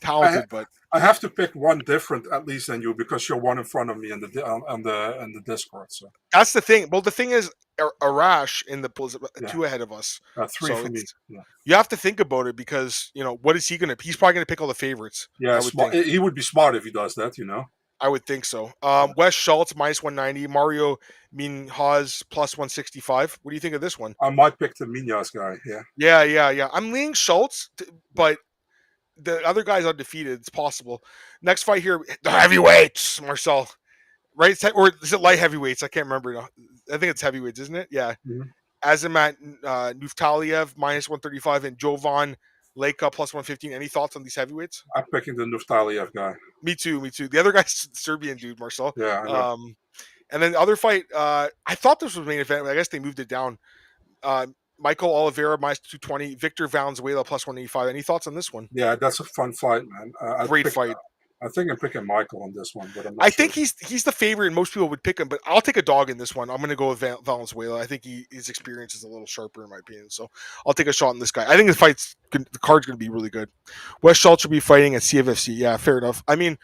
talented, but I have to pick one different at least than you because you're one in front of me in the Discord. So that's the thing. Well, the thing is, Arash in the pool is 2 ahead of us. 3 for me. Yeah. You have to think about it because what is he gonna? He's probably gonna pick all the favorites. Yeah, he would be smart if he does that. I would think so. Wes Schultz minus 190, Mario Minhas plus 165. What do you think of this one? I might pick the Minhas guy. Yeah. I'm leaning Schultz, but the other guy's undefeated. It's possible. Next fight here, the heavyweights, Marcel. Right? Or is it light heavyweights? I can't remember now. I think it's heavyweights, isn't it? Yeah. Mm-hmm. Azamat Nuftaliev minus 135 and Jovan Leica plus 115. Any thoughts on these heavyweights? I'm picking the Nuftaliev guy. Me too. The other guy's Serbian dude, Marcel. Yeah, I know. And then the other fight, I thought this was main event, but I guess they moved it down. Michael Oliveira minus 220, Victor Valenzuela plus 185. Any thoughts on this one? Yeah, that's a fun fight, man. Great fight. I think I'm picking Michael on this one, but I'm not I sure. think he's the favorite, and most people would pick him, but I'll take a dog in this one. I'm going to go with Valenzuela. I think his experience is a little sharper, in my opinion, so I'll take a shot on this guy. I think the card's going to be really good. Wes Schultz will be fighting at CFFC. Yeah, fair enough. I mean,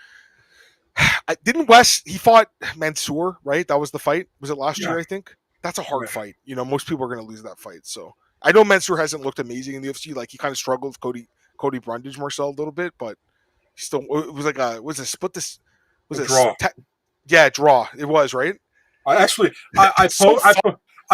didn't Wes, he fought Mansour, right? That was the fight. Was it last year, I think? That's a hard fight. Most people are going to lose that fight, so. I know Mansour hasn't looked amazing in the UFC. Like, he kind of struggled with Cody Brundage, Marcel, a little bit, but still, it was like was it split this? Was it draw? Draw. It was, right? I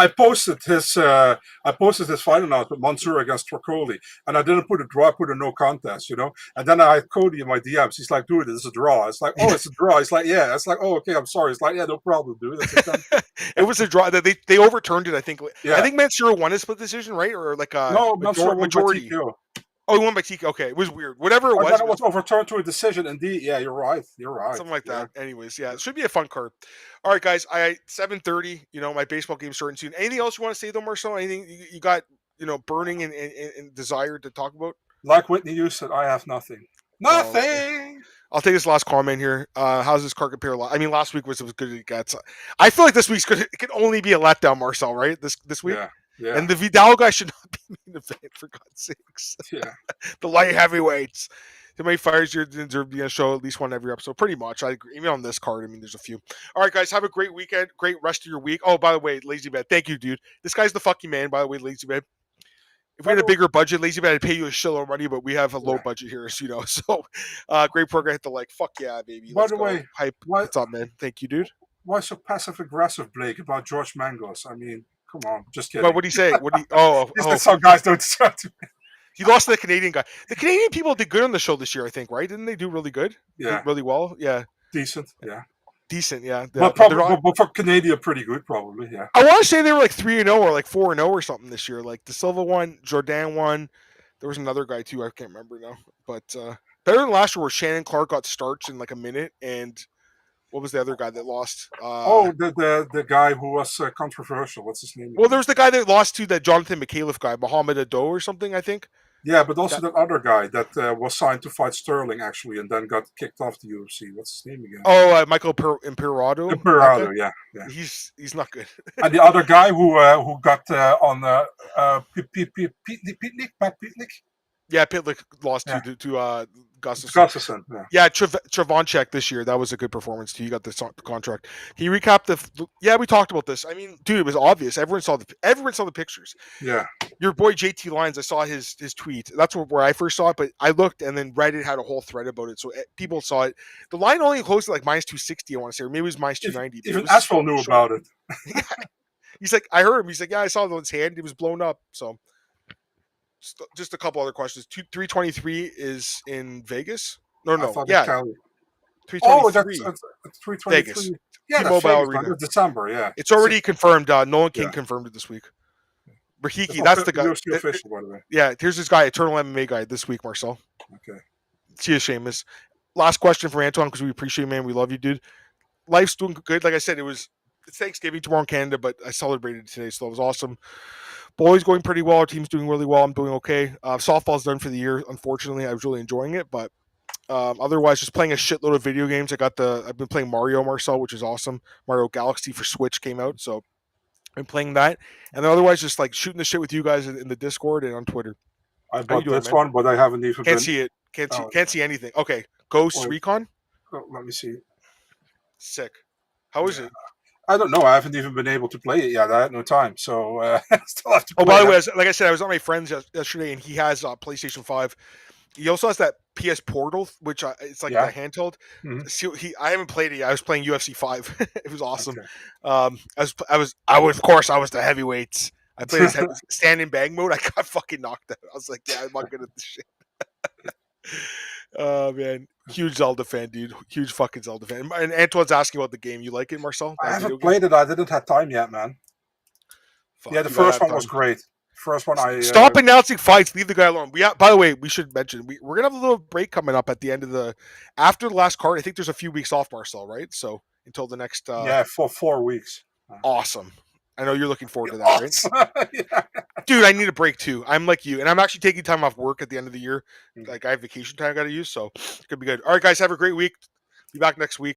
posted his fight announcement, Mansour against Tricoli, and I didn't put a draw, I put a no contest, And then I had Cody in my DMs. He's like, dude, it's a draw. It's like, oh, it's a draw. It's like, yeah. It's like, oh, okay, I'm sorry. It's like, yeah, no problem, dude. It was a draw. They overturned it, I think. Yeah. I think Mansour won a split decision, right? Or like a majority. Oh, he won by TKO. Okay, it was weird. Whatever it was. Then it was overturned to a decision. Indeed, yeah, you're right. Something like that. Anyways, yeah, it should be a fun card. All right, guys. 7:30. My baseball game's starting soon. Anything else you want to say, though, Marcel? Anything you got? Burning and desire to talk about? Like Whitney Houston, I have nothing. Nothing. I'll take this last comment here. How's this card compare? I mean, last week was as good as it gets. I feel like this week's good. It can only be a letdown, Marcel. Right? This week. Yeah. And the Vidal guy should not be main event, for God's sakes. Yeah. The light heavyweights. Too many fires you deserve to be on a show, at least one every episode. Pretty much. I agree. Even on this card, I mean, there's a few. All right, guys. Have a great weekend. Great rest of your week. Oh, by the way, Lazy Bed. Thank you, dude. This guy's the fucking man, by the way, Lazy Bed. If we had a bigger budget, Lazy Bed, I'd pay you a shitload of money, but we have a low budget here, as you know. So, great program. Hit the like. Fuck yeah, baby. By the way, hype. What's up, man? Thank you, dude. Why so passive-aggressive, Blake, about George Mangos? I mean, come on, just kidding. But what do you say? That's how guys don't start to me. He lost to the Canadian guy. The Canadian people did good on the show this year, I think, right? Didn't they do really good? Yeah. Really well? Yeah. Decent, yeah. But for Canada, pretty good, probably, yeah. I want to say they were like 3-0 or like 4-0 or something this year. Like the Silva won, Jourdain won. There was another guy too, I can't remember now. But better than last year where Shannon Clark got starched in like a minute, and what was the other guy that lost? The guy who was controversial. What's his name? Well, there was the guy that lost to that Jonathan McAuliffe guy, Mohamed Ado or something, I think. Yeah, but also that other guy that was signed to fight Sterling, actually, and then got kicked off the UFC. What's his name again? Oh, Michael Imperato. Imperato, yeah. He's not good. And the other guy who got on Pitlick. Yeah, Pitlick lost to Gustafson. Gustafson, Yeah, Trevonchek this year. That was a good performance too. You got the contract. He recapped the. Yeah, we talked about this. I mean, dude, it was obvious. Everyone saw the pictures. Yeah. Your boy JT Lyons. I saw his tweet. That's where I first saw it. But I looked, and then Reddit had a whole thread about it. So people saw it. The line only closed at like minus 260. I want to say, or maybe it was minus 290. Even Asphalt knew about it. Yeah. He's like, I heard him. He's like, yeah, I saw his hand. It was blown up. So. Just a couple other questions. 323 is in Vegas. No, yeah. 323. Oh, that's 323. Vegas. Yeah, T-Mobile Arena. December. Yeah, it's already confirmed. Nolan King confirmed it this week. Rahiki, that's the guy. UFC official, by the way. Yeah, here's this guy, Eternal MMA guy, this week, Marcel. Okay. See you, Seamus. Last question for Antoine, because we appreciate you, man. We love you, dude. Life's doing good. Like I said, it's Thanksgiving tomorrow in Canada, but I celebrated today, so it was awesome. Bowling's going pretty well. Our team's doing really well. I'm doing okay. Softball's done for the year. Unfortunately, I was really enjoying it, but otherwise, just playing a shitload of video games. I've been playing Mario, Marcel, which is awesome. Mario Galaxy for Switch came out, so I'm playing that. And then otherwise, just like shooting the shit with you guys in the Discord and on Twitter. I bought this one, but I haven't even. Can't see it. Can't see anything. Okay, Ghost Recon. Oh, let me see. Sick. How is it? I don't know. I haven't even been able to play it yet. I had no time, so I still have to play. Oh, by the way, like I said, I was on my friend's yesterday, and he has PlayStation 5. He also has that PS Portal, which it's like a handheld. Mm-hmm. I haven't played it yet. I was playing UFC 5. It was awesome. Okay. I was of course I was the heavyweights. I played this standing bang mode. I got fucking knocked out. I was like, yeah, I'm not good at this shit. Oh man, huge Zelda fan, dude. Huge fucking Zelda fan. And Antoine's asking about the game. You like it, Marcel? I haven't played it. I didn't have time yet, man. Fuck, yeah, the first one was great. First one, stop announcing fights. Leave the guy alone. By the way, we should mention we're gonna have a little break coming up at the end of after the last card. I think there's a few weeks off, Marcel. Right? So until the next. For 4 weeks. Awesome. I know you're looking forward to that, right? Yeah. Dude, I need a break too. I'm like you, and I'm actually taking time off work at the end of the year. Like I have vacation time I got to use, so it's gonna be good. All right, guys, have a great week. Be back next week.